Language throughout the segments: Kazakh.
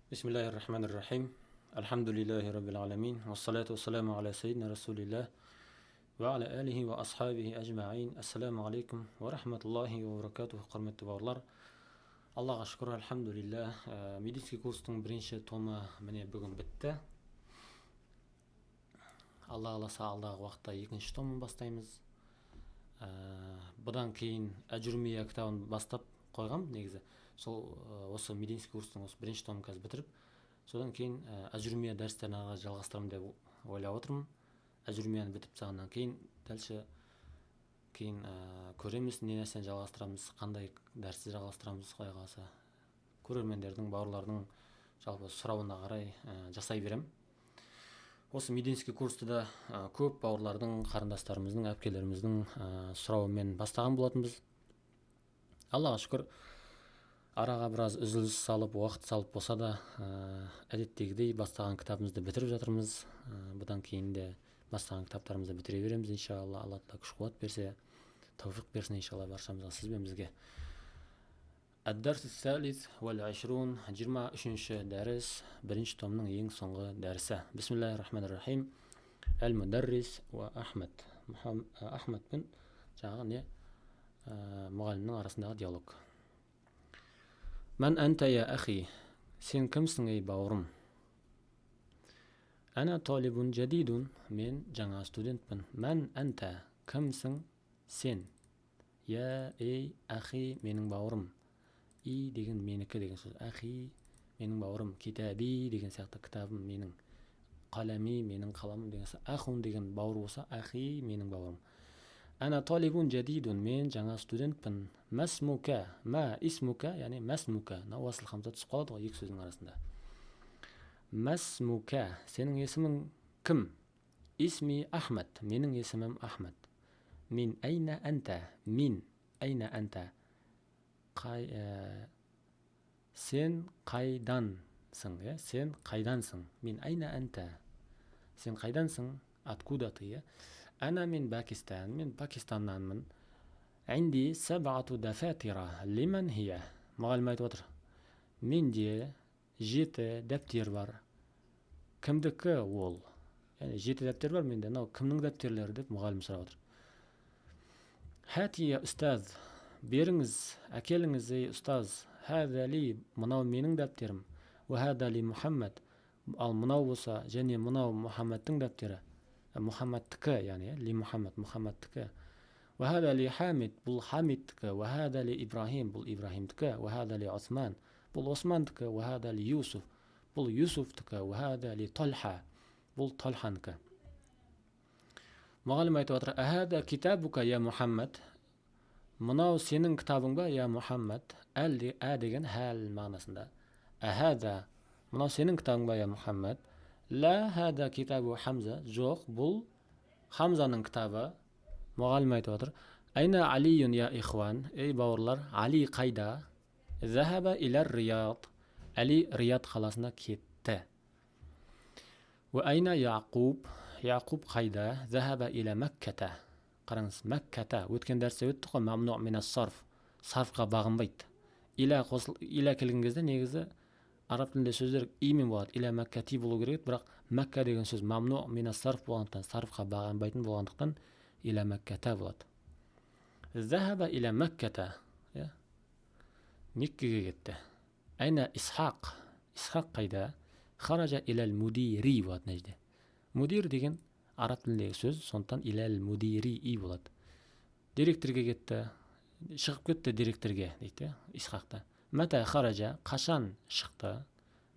بسم الله الرحمن الرحيم. الحمد لله رب العالمين والصلاة والسلام على سيدنا رسول الله وعلى آله وأصحابه أجمعين. السلام عليكم ورحمة الله وبركاته. Құрметті бауырлар, Аллаға шүкір, альхамдулилля. Медицинский курстың бірінші томы міне бүгін бітті. Алла қаласа алдағы уақытта екінші томын бастаймыз. Бұдан кейін әжүрмия кітабын бастап қойғам негізі. Сол осы медицинский курстың осы бірінші томын қазір бітіріп, содан кейін әжүрмия дәрістерін ары жалғастырамын деп ойлап отырмын. Әжүрмияны бітіп тастағаннан кейін дальше кейін көреміз, не нәрсені жалғастырамыз, қандай дәрісті жалғастырамыз, құдай қаласа көрермендердің, бауырлардың жалпы сұрауына қарай жасай берем. Осы медицинский курсты да көп бауырлардың, қарындастарымыздың, әпкелеріміздің сұрауымен бастаған болатынбыз. Аллаға шүкір, араға біраз үзіліс салып, уақыт салып болса да, әдеттегідей бастаған кітабымызды бітіріп жатырмыз. Бұдан кейін де бастаған кітаптарымызды бітіре береміз, иншалла. Алла Тағала күш-қуат берсе, тауфиқ берсін, иншалла, баршамызға, сіз бен бізге. Ад-дарс ас-салис вал 23-ші дәріс, бірінші томның ең соңғы дәрісі. Бисмиллахир-рахманир-рахим. Әл-мударрис ва Ахмад. Ахмад пен жаңағы не мұғалімнің арасындағы диалог. Мән әнтә я әхи, сен кімсің ей бауырым? Әна талибун жадидун, мен жаңа студентпін. Мән әнтә, кімсің сен? Я ей әхи, менің бауырым. И деген менікі деген сөз. Әхи, менің бауырым. Китаби деген сияқты, кітабым менің. Қалами, менің қаламым деген сөз. Ахун деген бауыр болса, әхи, менің бауырым. Әна талибун жадидун, мен жаңа студентпін. Мәсмука, ма исмука, яғни мәсмука. Уасыл хамза түсіп қалады ғой екі сөздің арасында. Мәсмука, сенің есімің кім? Исми Ахмад, менің есімім Ахмад. Мин әйна әнтә, мин әйна әнтә. Сен қайдансың, сен қайдансың? Мин әйна әнтә, сен қайдансың? Откуда ты? Әна мен Пакистан, мен Пакистаннанмын. Әнди сәбәату дафатира, лиман хия. Мұғалім айтып отыр. Менде 7 дәптер бар. Кімдікі ол? Яғни 7 дәптер бар менде. Кімнің дәптерлері деп мұғалім сұрап отыр. Хәти я ұстаз, беріңіз, әкеліңіз ей ұстаз. Хәза ли, мынау менің дәптерім. Уәхәза ли Мұхаммад, ал мынау болса, және мынау Мұхаммадтың дәптері. Мұхаммадтікі, яғни ли Мұхаммад, Мұхаммадтікі. Уәхәза ли Хамид, бұл Хамидтікі. Уәхәза ли Ибрахим, бұл Ибрахимтікі. Уәхәза ли Осман, бұл Османдікі. Уәхәза ли Юсуф, бұл Юсуфтікі. Уәхәза ли Талха, бұл Талханікі. Мұғалім айтып отыр. Әхәза китабука я Мұхаммад, мынау сенің кітабың ба, я Мұхаммад? Әл деген хәл мағынасында. Әхәза, мынау сенің кітабың ба, я Мұхаммад? Ла хәза китабу Хамза, жоқ, бұл Хамзаның кітабы. Мұғалім айтып отыр. Айна Алиюн я ихван, ей бауырлар, Али қайда? Захаба илар Рияд, Али Рияд қаласына кетті. Ва айна Яқуб, Яқуб қайда? Захаба иля Мәккәта. Қараңыз, Мәккәта, өткен дәрісте өтті ғой, мамну минас сарф, сарфқа бағынбайды. Иля келген кезде негізі араб тілінде сөздер имен болады. Иля Мәккәти болу керек, бірақ Мәккә деген сөз мамну минас сарф болғандықтан, сарфқа бағынбайтын болғандықтан иля Мәккәта болады. Захаба иля Мәккәта, Меккеге кетті. Айна Исхақ, Исхақ қайда? Хаража иләл мудири болады нәжде. Мудир деген араб тіліндегі сөз, сондықтан иләл мудири и болады. Директорге кетті, шығып кетті директорге дейді, Исхақта. Мәтә хаража, қашан шықты?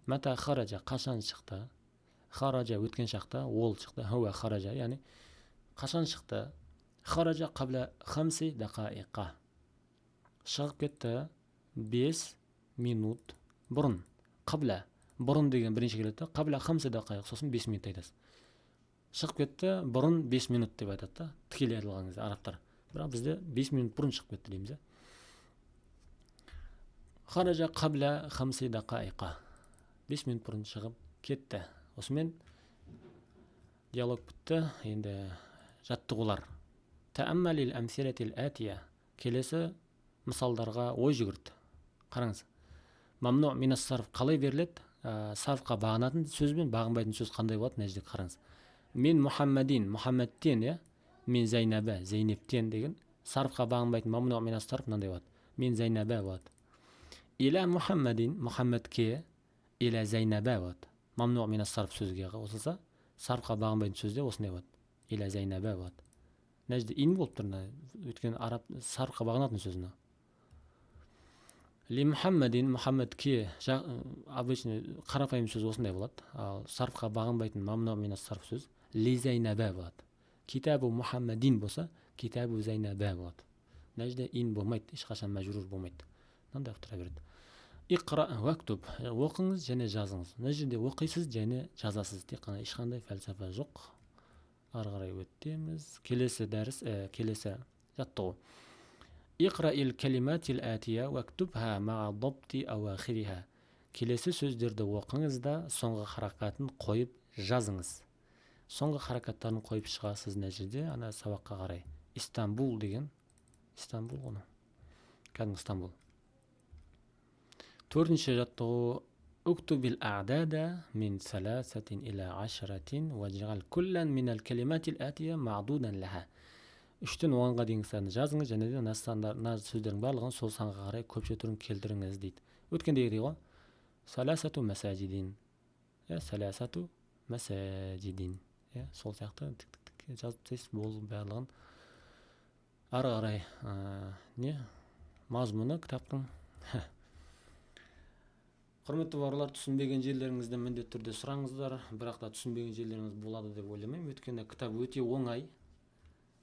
Мәтә хаража, қашан шықты? Хаража өткен шақта, ол шықты. Хуа хаража, яғни қашан шықты? Хаража қабла 5 дақаиқа. Шығып кетті 5 минут бұрын. Қабла, бұрын деген бірінші келеді. Қабла 5 дақаиқ, сосын 5 минут айтасыз. Шығып кетті бұрын 5 минут деп айтады. Тікелей айтылған кезде арабтар. Бірақ бізде 5 минут бұрын шығып кетті дейміз. Хаража қабла 5 дақаиқа. 5 минут бұрын шығып кетті. Осымен диалог бітті. Енді жаттығулар. Тәәммәлил әмсилетил әтия. Келесі мысалдарға ой жүгірді. Қараңыз. Мамну минас сарф қалай беріледі? сарфқа бағынатын сөз бен бағынбайтын сөз қандай болады? Мына жерде қараңыз. Мен Мұхаммадин, Мұхаммадтен, иә. Мен Зайнабә, Зейнептен деген. Сарфқа бағынбайтын мамну минас сарф мынандай болады. Мен Зайнабә болады. Иля Мұхаммадин, Мұхаммадке, иля Зайнабә болады. Мамну минас сарф сөзге қосылса, сарфқа бағынбайтын сөзде осындай болады. Иля Зайнабә болады. Мына жерде ин болып тұр, өйткені араб сарфқа бағынатын сөз мына. Ли Мұхаммадин, Мұхаммадке, обычно қарапайым сөз осындай болады. Ал сарфқа бағынбайтын мамну минас сарф сөз ли Зайнабә болады. Китабу Мұхаммадин болса, китабу Зайнабә болады. Мына жерде ин болмайды, ешқашан мәжрур болмайды. Мынандай тұра береді. Иқра уактуб, оқыңыз және жазыңыз. Мына жерде оқисыз және жазасыз. Тек қана ешқандай фәлсафа жоқ. Ары қарай өтеміз. Келесі дәріс, келесі жаттығу. Иқра ил калиматил атия уактубха ма'a дабти ауахириха. Келесі сөздерді оқыңыз да соңғы харакатын қойып жазыңыз. Соңғы харакаттарын қойып шығасыз. Мына жерде ана сабаққа қарай. Истанбул деген. Истанбул ғана. Кәдімгі Истанбул. Төртінші жаттығу. Уктубил а'дада мин 3 ila 10 ваджғал куллан минал калиматил атия мa'дудан лаха. 3-тен 10-ға дейінгі санды жазыңыз және де мына сөздердің барлығын сол санға қарай көпше түрін келтіріңіз дейді. Өткендегідей ғой. Саласату масажидин. Саласату масажидин. Сол сияқты тік жазып тастайсыз, болып барлығын. Ары қарай мазмұны кітаптың. Құрметті бауырлар, түсінбеген жерлеріңізді міндетті түрде сұраңыздар. Бірақ та түсінбеген жерлеріңіз болады деп ойламаймын. Өйткені кітап өте оңай,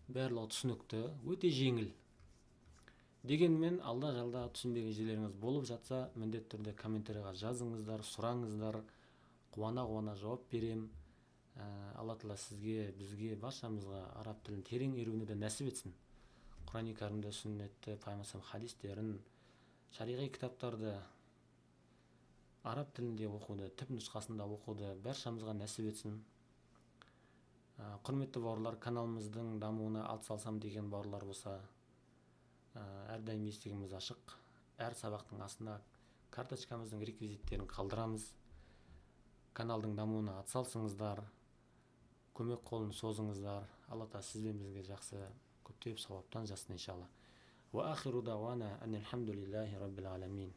барлығы түсінікті, өте жеңіл. Дегенмен алда жалда түсінбеген жерлеріңіз болып жатса, міндетті түрде комментарийға жазыңыздар, сұраңыздар. Қуана жауап берем. Алла Тағала сізге, бізге, баршамызға араб тілін терең үйренуді нәсіп етсін. Құран-ы Кәрімді, сүннетті, пайғамбар хадистерін, шариғи кітаптарды араб тілінде оқуды, түпнұсқасында оқуды баршамызға нәсіп етсін. Құрметті бауырлар, каналымыздың дамуына атсалсам деген бауырлар болса, әрдайым есігіміз ашық. Әр сабақтың астына карточкамыздың реквизиттерін қалдырамыз. Каналдың дамуына атсалсыңыздар, көмек қолын созыңыздар. Алла Тағала сіз бен бізге жақсы көптеп сауаптан жассын иншалла. Ва ахиру дауана анил хамдулиллахи раббил аламин.